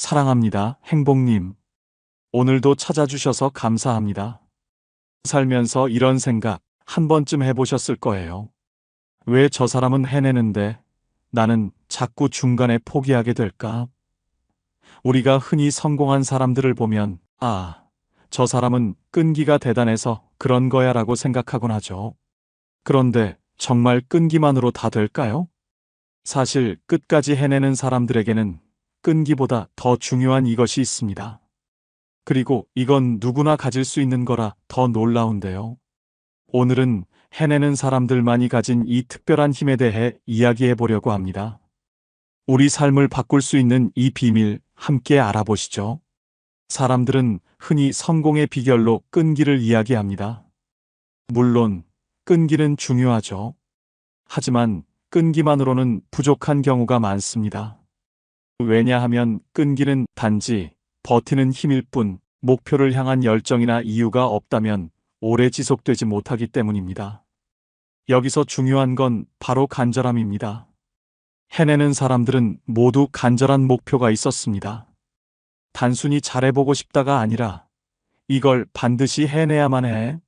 사랑합니다, 행복님. 오늘도 찾아주셔서 감사합니다. 살면서 이런 생각 한 번쯤 해보셨을 거예요. 왜 저 사람은 해내는데 나는 자꾸 중간에 포기하게 될까? 우리가 흔히 성공한 사람들을 보면, 저 사람은 끈기가 대단해서 그런 거야 라고 생각하곤 하죠. 그런데 정말 끈기만으로 다 될까요? 사실 끝까지 해내는 사람들에게는 끈기보다 더 중요한 이것이 있습니다. 그리고 이건 누구나 가질 수 있는 거라 더 놀라운데요. 오늘은 해내는 사람들만이 가진 이 특별한 힘에 대해 이야기해 보려고 합니다. 우리 삶을 바꿀 수 있는 이 비밀 함께 알아보시죠. 사람들은 흔히 성공의 비결로 끈기를 이야기합니다. 물론 끈기는 중요하죠. 하지만 끈기만으로는 부족한 경우가 많습니다. 왜냐하면 끈기는 단지 버티는 힘일 뿐 목표를 향한 열정이나 이유가 없다면 오래 지속되지 못하기 때문입니다. 여기서 중요한 건 바로 간절함입니다. 해내는 사람들은 모두 간절한 목표가 있었습니다. 단순히 잘해보고 싶다가 아니라 이걸 반드시 해내야만 해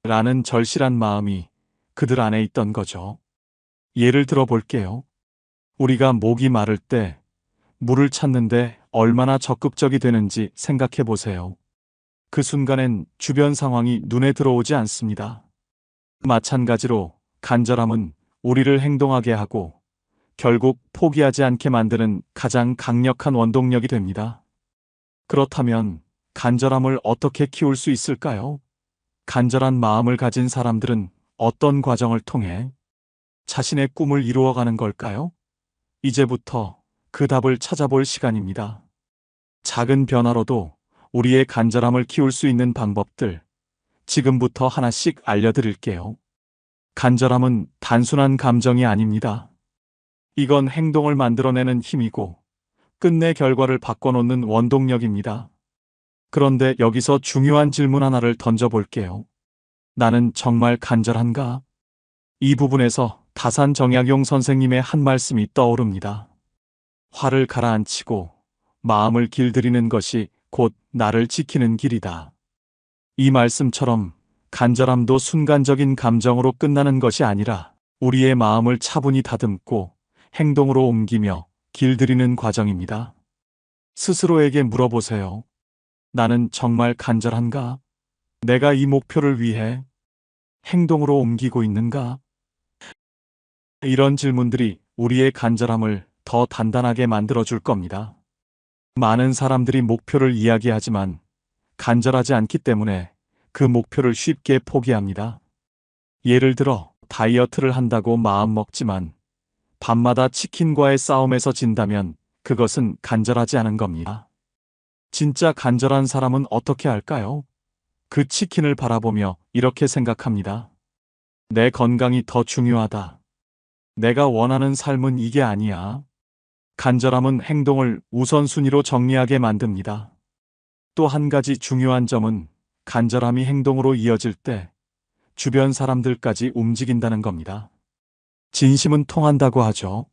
라는 절실한 마음이 그들 안에 있던 거죠. 예를 들어 볼게요. 우리가 목이 마를 때 물을 찾는데 얼마나 적극적이 되는지 생각해 보세요. 그 순간엔 주변 상황이 눈에 들어오지 않습니다. 마찬가지로 간절함은 우리를 행동하게 하고 결국 포기하지 않게 만드는 가장 강력한 원동력이 됩니다. 그렇다면 간절함을 어떻게 키울 수 있을까요? 간절한 마음을 가진 사람들은 어떤 과정을 통해 자신의 꿈을 이루어가는 걸까요? 이제부터 그 답을 찾아볼 시간입니다. 작은 변화로도 우리의 간절함을 키울 수 있는 방법들, 지금부터 하나씩 알려드릴게요. 간절함은 단순한 감정이 아닙니다. 이건 행동을 만들어내는 힘이고, 끝내 결과를 바꿔놓는 원동력입니다. 그런데 여기서 중요한 질문 하나를 던져볼게요. 나는 정말 간절한가? 이 부분에서 다산 정약용 선생님의 한 말씀이 떠오릅니다. 화를 가라앉히고 마음을 길들이는 것이 곧 나를 지키는 길이다. 이 말씀처럼 간절함도 순간적인 감정으로 끝나는 것이 아니라 우리의 마음을 차분히 다듬고 행동으로 옮기며 길들이는 과정입니다. 스스로에게 물어보세요. 나는 정말 간절한가? 내가 이 목표를 위해 행동으로 옮기고 있는가? 이런 질문들이 우리의 간절함을 더 단단하게 만들어줄 겁니다. 많은 사람들이 목표를 이야기하지만 간절하지 않기 때문에 그 목표를 쉽게 포기합니다. 예를 들어 다이어트를 한다고 마음먹지만 밤마다 치킨과의 싸움에서 진다면 그것은 간절하지 않은 겁니다. 진짜 간절한 사람은 어떻게 할까요? 그 치킨을 바라보며 이렇게 생각합니다. 내 건강이 더 중요하다. 내가 원하는 삶은 이게 아니야. 간절함은 행동을 우선순위로 정리하게 만듭니다. 또 한 가지 중요한 점은 간절함이 행동으로 이어질 때 주변 사람들까지 움직인다는 겁니다. 진심은 통한다고 하죠.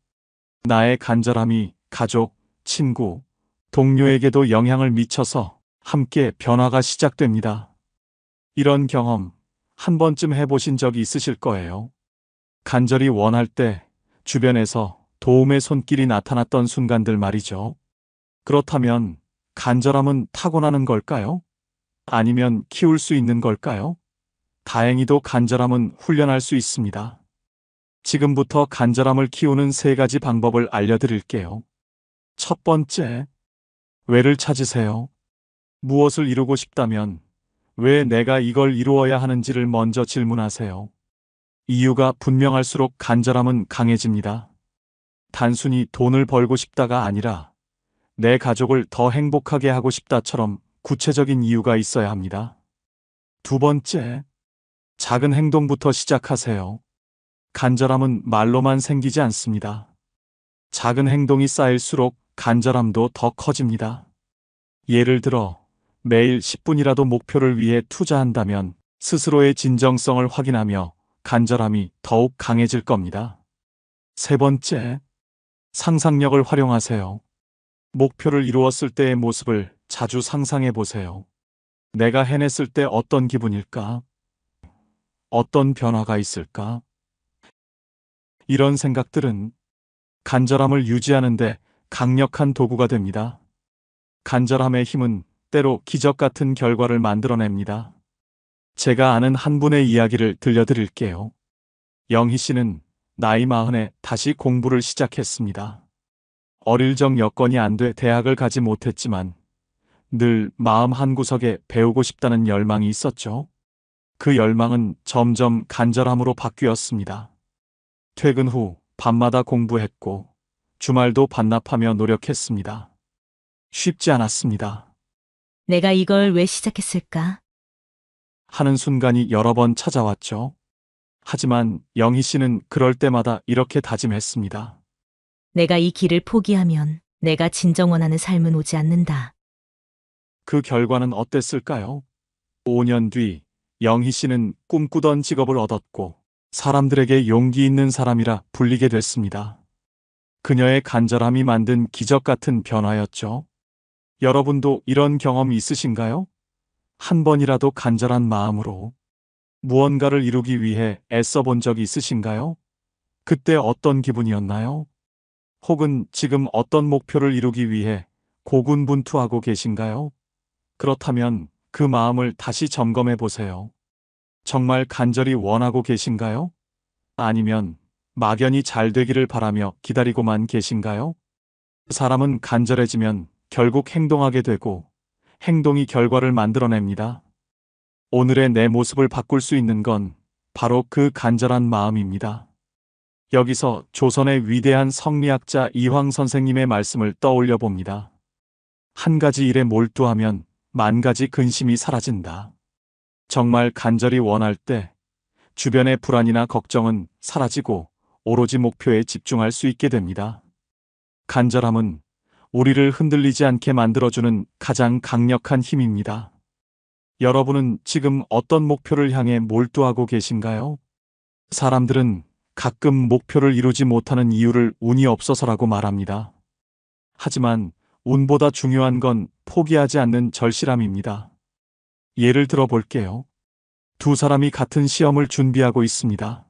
나의 간절함이 가족, 친구, 동료에게도 영향을 미쳐서 함께 변화가 시작됩니다. 이런 경험 한 번쯤 해보신 적이 있으실 거예요. 간절히 원할 때 주변에서 도움의 손길이 나타났던 순간들 말이죠. 그렇다면 간절함은 타고나는 걸까요? 아니면 키울 수 있는 걸까요? 다행히도 간절함은 훈련할 수 있습니다. 지금부터 간절함을 키우는 3가지 방법을 알려드릴게요. 첫 번째, 왜를 찾으세요. 무엇을 이루고 싶다면 왜 내가 이걸 이루어야 하는지를 먼저 질문하세요. 이유가 분명할수록 간절함은 강해집니다. 단순히 돈을 벌고 싶다가 아니라 내 가족을 더 행복하게 하고 싶다처럼 구체적인 이유가 있어야 합니다. 두 번째, 작은 행동부터 시작하세요. 간절함은 말로만 생기지 않습니다. 작은 행동이 쌓일수록 간절함도 더 커집니다. 예를 들어 매일 10분이라도 목표를 위해 투자한다면 스스로의 진정성을 확인하며 간절함이 더욱 강해질 겁니다. 세 번째, 상상력을 활용하세요. 목표를 이루었을 때의 모습을 자주 상상해 보세요. 내가 해냈을 때 어떤 기분일까? 어떤 변화가 있을까? 이런 생각들은 간절함을 유지하는데 강력한 도구가 됩니다. 간절함의 힘은 때로 기적 같은 결과를 만들어냅니다. 제가 아는 한 분의 이야기를 들려드릴게요. 영희 씨는 나이 40에 다시 공부를 시작했습니다. 어릴 적 여건이 안 돼 대학을 가지 못했지만 늘 마음 한구석에 배우고 싶다는 열망이 있었죠. 그 열망은 점점 간절함으로 바뀌었습니다. 퇴근 후 밤마다 공부했고 주말도 반납하며 노력했습니다. 쉽지 않았습니다. 내가 이걸 왜 시작했을까? 하는 순간이 여러 번 찾아왔죠. 하지만 영희 씨는 그럴 때마다 이렇게 다짐했습니다. 내가 이 길을 포기하면 내가 진정 원하는 삶은 오지 않는다. 그 결과는 어땠을까요? 5년 뒤 영희 씨는 꿈꾸던 직업을 얻었고 사람들에게 용기 있는 사람이라 불리게 됐습니다. 그녀의 간절함이 만든 기적 같은 변화였죠. 여러분도 이런 경험 있으신가요? 한 번이라도 간절한 마음으로 무언가를 이루기 위해 애써 본 적이 있으신가요? 그때 어떤 기분이었나요? 혹은 지금 어떤 목표를 이루기 위해 고군분투하고 계신가요? 그렇다면 그 마음을 다시 점검해 보세요. 정말 간절히 원하고 계신가요? 아니면 막연히 잘 되기를 바라며 기다리고만 계신가요? 사람은 간절해지면 결국 행동하게 되고 행동이 결과를 만들어냅니다. 오늘의 내 모습을 바꿀 수 있는 건 바로 그 간절한 마음입니다. 여기서 조선의 위대한 성리학자 이황 선생님의 말씀을 떠올려 봅니다. 한 가지 일에 몰두하면 만 가지 근심이 사라진다. 정말 간절히 원할 때 주변의 불안이나 걱정은 사라지고 오로지 목표에 집중할 수 있게 됩니다. 간절함은 우리를 흔들리지 않게 만들어주는 가장 강력한 힘입니다. 여러분은 지금 어떤 목표를 향해 몰두하고 계신가요? 사람들은 가끔 목표를 이루지 못하는 이유를 운이 없어서라고 말합니다. 하지만 운보다 중요한 건 포기하지 않는 절실함입니다. 예를 들어 볼게요. 두 사람이 같은 시험을 준비하고 있습니다.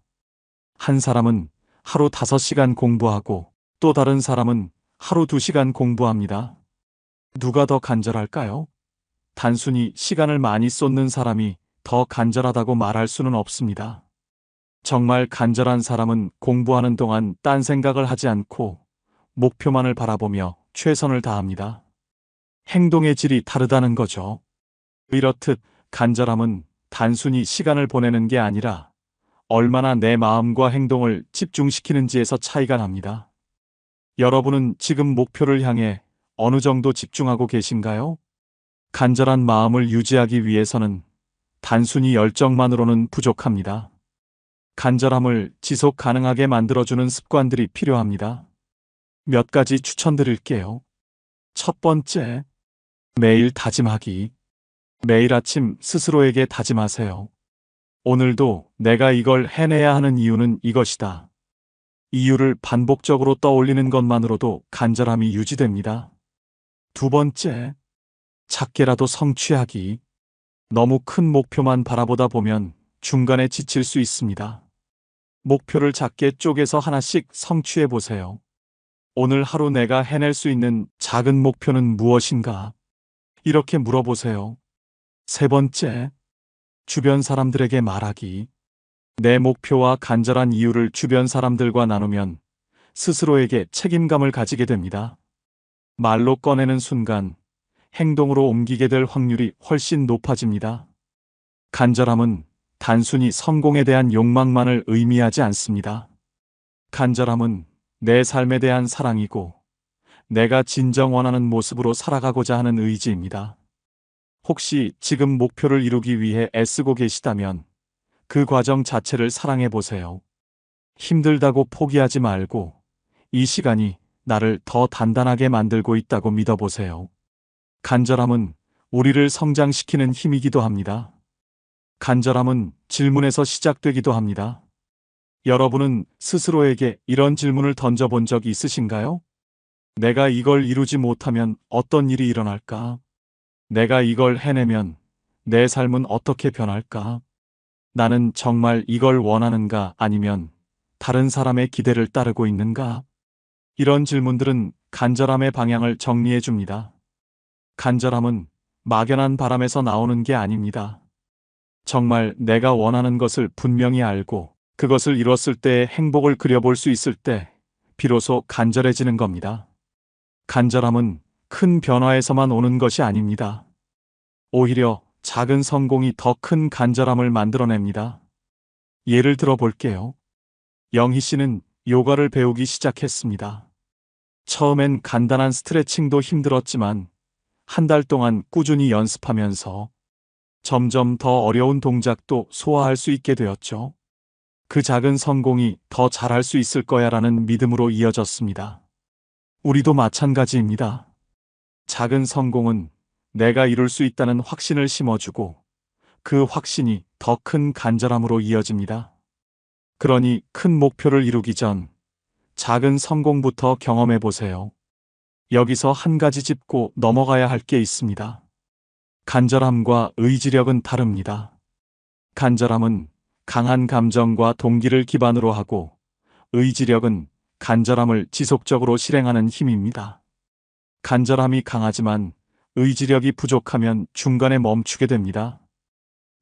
한 사람은 하루 5시간 공부하고 또 다른 사람은 하루 2시간 공부합니다. 누가 더 간절할까요? 단순히 시간을 많이 쏟는 사람이 더 간절하다고 말할 수는 없습니다. 정말 간절한 사람은 공부하는 동안 딴 생각을 하지 않고 목표만을 바라보며 최선을 다합니다. 행동의 질이 다르다는 거죠. 이렇듯 간절함은 단순히 시간을 보내는 게 아니라 얼마나 내 마음과 행동을 집중시키는지에서 차이가 납니다. 여러분은 지금 목표를 향해 어느 정도 집중하고 계신가요? 간절한 마음을 유지하기 위해서는 단순히 열정만으로는 부족합니다. 간절함을 지속 가능하게 만들어주는 습관들이 필요합니다. 몇 가지 추천드릴게요. 첫 번째, 매일 다짐하기. 매일 아침 스스로에게 다짐하세요. 오늘도 내가 이걸 해내야 하는 이유는 이것이다. 이유를 반복적으로 떠올리는 것만으로도 간절함이 유지됩니다. 두 번째, 작게라도 성취하기. 너무 큰 목표만 바라보다 보면 중간에 지칠 수 있습니다. 목표를 작게 쪼개서 하나씩 성취해 보세요. 오늘 하루 내가 해낼 수 있는 작은 목표는 무엇인가? 이렇게 물어보세요. 세 번째, 주변 사람들에게 말하기. 내 목표와 간절한 이유를 주변 사람들과 나누면 스스로에게 책임감을 가지게 됩니다. 말로 꺼내는 순간 행동으로 옮기게 될 확률이 훨씬 높아집니다. 간절함은 단순히 성공에 대한 욕망만을 의미하지 않습니다. 간절함은 내 삶에 대한 사랑이고 내가 진정 원하는 모습으로 살아가고자 하는 의지입니다. 혹시 지금 목표를 이루기 위해 애쓰고 계시다면 그 과정 자체를 사랑해 보세요. 힘들다고 포기하지 말고 이 시간이 나를 더 단단하게 만들고 있다고 믿어보세요. 간절함은 우리를 성장시키는 힘이기도 합니다. 간절함은 질문에서 시작되기도 합니다. 여러분은 스스로에게 이런 질문을 던져본 적이 있으신가요? 내가 이걸 이루지 못하면 어떤 일이 일어날까? 내가 이걸 해내면 내 삶은 어떻게 변할까? 나는 정말 이걸 원하는가 아니면 다른 사람의 기대를 따르고 있는가? 이런 질문들은 간절함의 방향을 정리해 줍니다. 간절함은 막연한 바람에서 나오는 게 아닙니다. 정말 내가 원하는 것을 분명히 알고 그것을 이뤘을 때의 행복을 그려볼 수 있을 때 비로소 간절해지는 겁니다. 간절함은 큰 변화에서만 오는 것이 아닙니다. 오히려 작은 성공이 더 큰 간절함을 만들어냅니다. 예를 들어 볼게요. 영희 씨는 요가를 배우기 시작했습니다. 처음엔 간단한 스트레칭도 힘들었지만 한 달 동안 꾸준히 연습하면서 점점 더 어려운 동작도 소화할 수 있게 되었죠. 그 작은 성공이 더 잘할 수 있을 거야라는 믿음으로 이어졌습니다. 우리도 마찬가지입니다. 작은 성공은 내가 이룰 수 있다는 확신을 심어주고 그 확신이 더 큰 간절함으로 이어집니다. 그러니 큰 목표를 이루기 전 작은 성공부터 경험해 보세요. 여기서 한 가지 짚고 넘어가야 할 게 있습니다. 간절함과 의지력은 다릅니다. 간절함은 강한 감정과 동기를 기반으로 하고 의지력은 간절함을 지속적으로 실행하는 힘입니다. 간절함이 강하지만 의지력이 부족하면 중간에 멈추게 됩니다.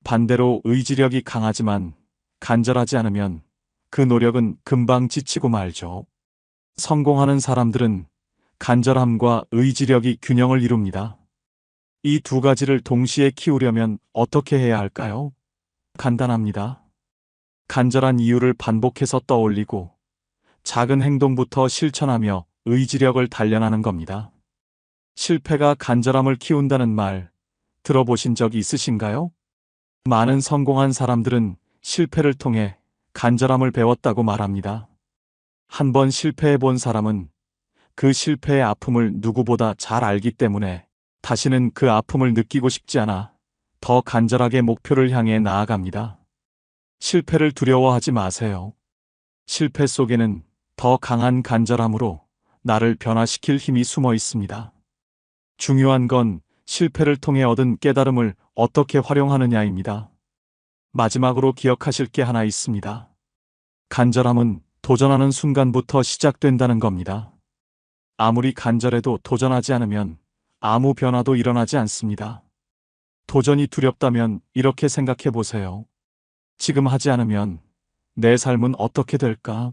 반대로 의지력이 강하지만 간절하지 않으면 그 노력은 금방 지치고 말죠. 성공하는 사람들은 간절함과 의지력이 균형을 이룹니다. 이 두 가지를 동시에 키우려면 어떻게 해야 할까요? 간단합니다. 간절한 이유를 반복해서 떠올리고 작은 행동부터 실천하며 의지력을 단련하는 겁니다. 실패가 간절함을 키운다는 말 들어보신 적이 있으신가요? 많은 성공한 사람들은 실패를 통해 간절함을 배웠다고 말합니다. 한 번 실패해 본 사람은 그 실패의 아픔을 누구보다 잘 알기 때문에 다시는 그 아픔을 느끼고 싶지 않아 더 간절하게 목표를 향해 나아갑니다. 실패를 두려워하지 마세요. 실패 속에는 더 강한 간절함으로 나를 변화시킬 힘이 숨어 있습니다. 중요한 건 실패를 통해 얻은 깨달음을 어떻게 활용하느냐입니다. 마지막으로 기억하실 게 하나 있습니다. 간절함은 도전하는 순간부터 시작된다는 겁니다. 아무리 간절해도 도전하지 않으면 아무 변화도 일어나지 않습니다. 도전이 두렵다면 이렇게 생각해 보세요. 지금 하지 않으면 내 삶은 어떻게 될까?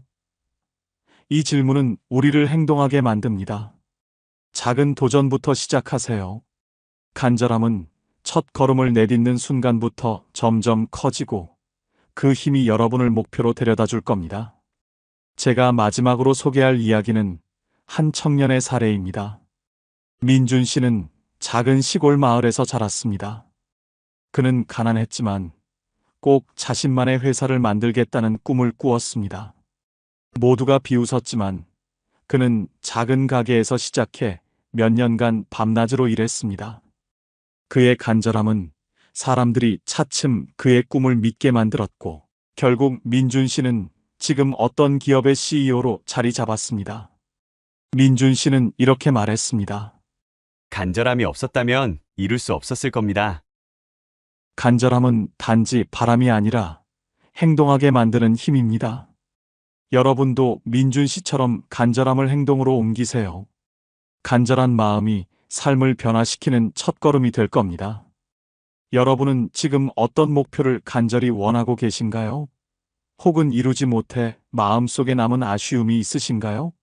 이 질문은 우리를 행동하게 만듭니다. 작은 도전부터 시작하세요. 간절함은 첫 걸음을 내딛는 순간부터 점점 커지고 그 힘이 여러분을 목표로 데려다 줄 겁니다. 제가 마지막으로 소개할 이야기는 한 청년의 사례입니다. 민준 씨는 작은 시골 마을에서 자랐습니다. 그는 가난했지만 꼭 자신만의 회사를 만들겠다는 꿈을 꾸었습니다. 모두가 비웃었지만 그는 작은 가게에서 시작해 몇 년간 밤낮으로 일했습니다. 그의 간절함은 사람들이 차츰 그의 꿈을 믿게 만들었고 결국 민준 씨는 지금 어떤 기업의 CEO로 자리 잡았습니다. 민준 씨는 이렇게 말했습니다. 간절함이 없었다면 이룰 수 없었을 겁니다. 간절함은 단지 바람이 아니라 행동하게 만드는 힘입니다. 여러분도 민준 씨처럼 간절함을 행동으로 옮기세요. 간절한 마음이 삶을 변화시키는 첫걸음이 될 겁니다. 여러분은 지금 어떤 목표를 간절히 원하고 계신가요? 혹은 이루지 못해 마음속에 남은 아쉬움이 있으신가요?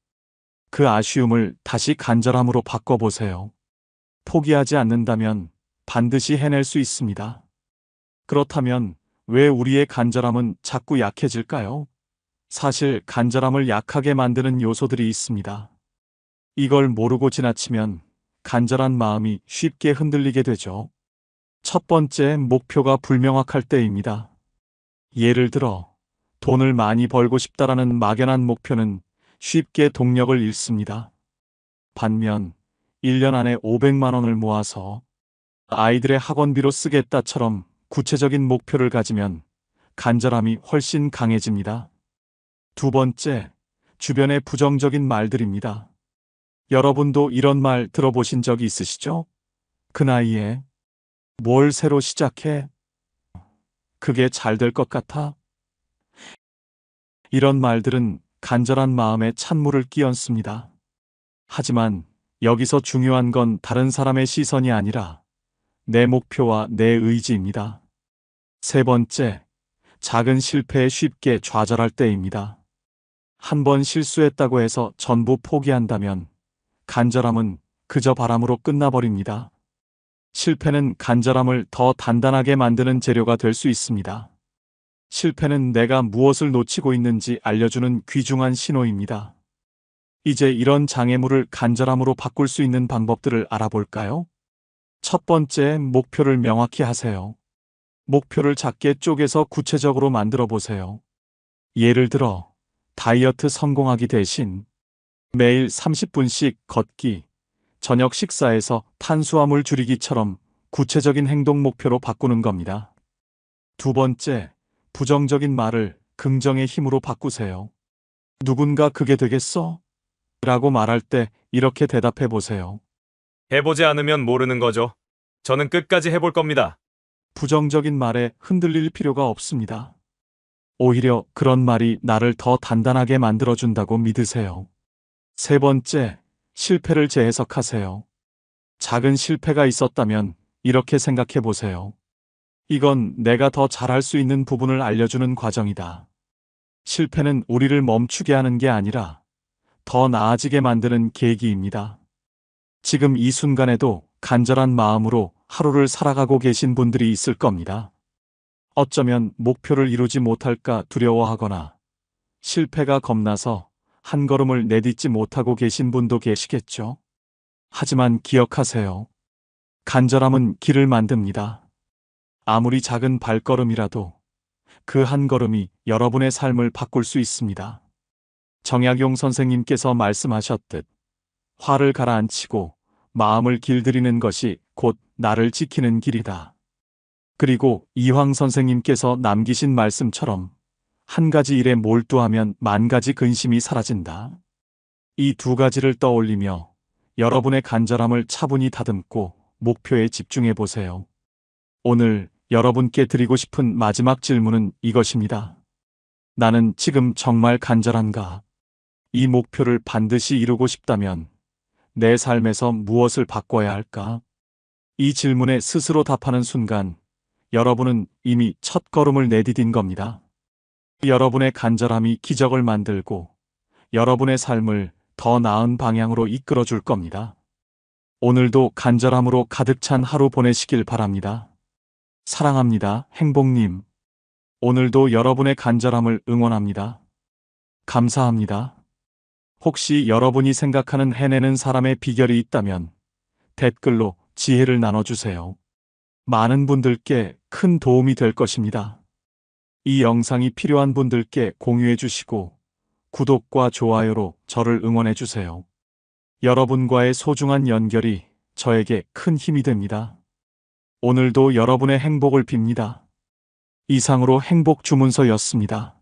그 아쉬움을 다시 간절함으로 바꿔보세요. 포기하지 않는다면 반드시 해낼 수 있습니다. 그렇다면 왜 우리의 간절함은 자꾸 약해질까요? 사실 간절함을 약하게 만드는 요소들이 있습니다. 이걸 모르고 지나치면 간절한 마음이 쉽게 흔들리게 되죠. 첫 번째, 목표가 불명확할 때입니다. 예를 들어 돈을 많이 벌고 싶다라는 막연한 목표는 쉽게 동력을 잃습니다. 반면 1년 안에 500만 원을 모아서 아이들의 학원비로 쓰겠다처럼 구체적인 목표를 가지면 간절함이 훨씬 강해집니다. 두 번째, 주변의 부정적인 말들입니다. 여러분도 이런 말 들어보신 적이 있으시죠? 그 나이에 뭘 새로 시작해? 그게 잘 될 것 같아? 이런 말들은 간절한 마음에 찬물을 끼얹습니다. 하지만 여기서 중요한 건 다른 사람의 시선이 아니라 내 목표와 내 의지입니다. 세 번째, 작은 실패에 쉽게 좌절할 때입니다. 한 번 실수했다고 해서 전부 포기한다면 간절함은 그저 바람으로 끝나버립니다. 실패는 간절함을 더 단단하게 만드는 재료가 될 수 있습니다. 실패는 내가 무엇을 놓치고 있는지 알려주는 귀중한 신호입니다. 이제 이런 장애물을 간절함으로 바꿀 수 있는 방법들을 알아볼까요? 첫 번째, 목표를 명확히 하세요. 목표를 작게 쪼개서 구체적으로 만들어 보세요. 예를 들어, 다이어트 성공하기 대신 매일 30분씩 걷기, 저녁 식사에서 탄수화물 줄이기처럼 구체적인 행동 목표로 바꾸는 겁니다. 두 번째, 부정적인 말을 긍정의 힘으로 바꾸세요. 누군가 그게 되겠어? 라고 말할 때 이렇게 대답해 보세요. 해보지 않으면 모르는 거죠. 저는 끝까지 해볼 겁니다. 부정적인 말에 흔들릴 필요가 없습니다. 오히려 그런 말이 나를 더 단단하게 만들어준다고 믿으세요. 세 번째, 실패를 재해석하세요. 작은 실패가 있었다면 이렇게 생각해 보세요. 이건 내가 더 잘할 수 있는 부분을 알려주는 과정이다. 실패는 우리를 멈추게 하는 게 아니라 더 나아지게 만드는 계기입니다. 지금 이 순간에도 간절한 마음으로 하루를 살아가고 계신 분들이 있을 겁니다. 어쩌면 목표를 이루지 못할까 두려워하거나 실패가 겁나서 한 걸음을 내딛지 못하고 계신 분도 계시겠죠. 하지만 기억하세요. 간절함은 길을 만듭니다. 아무리 작은 발걸음이라도 그 한 걸음이 여러분의 삶을 바꿀 수 있습니다. 정약용 선생님께서 말씀하셨듯 화를 가라앉히고 마음을 길들이는 것이 곧 나를 지키는 길이다. 그리고 이황 선생님께서 남기신 말씀처럼 한 가지 일에 몰두하면 만 가지 근심이 사라진다. 이 두 가지를 떠올리며 여러분의 간절함을 차분히 다듬고 목표에 집중해 보세요. 오늘 여러분께 드리고 싶은 마지막 질문은 이것입니다. 나는 지금 정말 간절한가? 이 목표를 반드시 이루고 싶다면 내 삶에서 무엇을 바꿔야 할까? 이 질문에 스스로 답하는 순간 여러분은 이미 첫 걸음을 내디딘 겁니다. 여러분의 간절함이 기적을 만들고 여러분의 삶을 더 나은 방향으로 이끌어 줄 겁니다. 오늘도 간절함으로 가득 찬 하루 보내시길 바랍니다. 사랑합니다, 행복님. 오늘도 여러분의 간절함을 응원합니다. 감사합니다. 혹시 여러분이 생각하는 해내는 사람의 비결이 있다면 댓글로 지혜를 나눠주세요. 많은 분들께 큰 도움이 될 것입니다. 이 영상이 필요한 분들께 공유해 주시고 구독과 좋아요로 저를 응원해 주세요. 여러분과의 소중한 연결이 저에게 큰 힘이 됩니다. 오늘도 여러분의 행복을 빕니다. 이상으로 행복 주문서였습니다.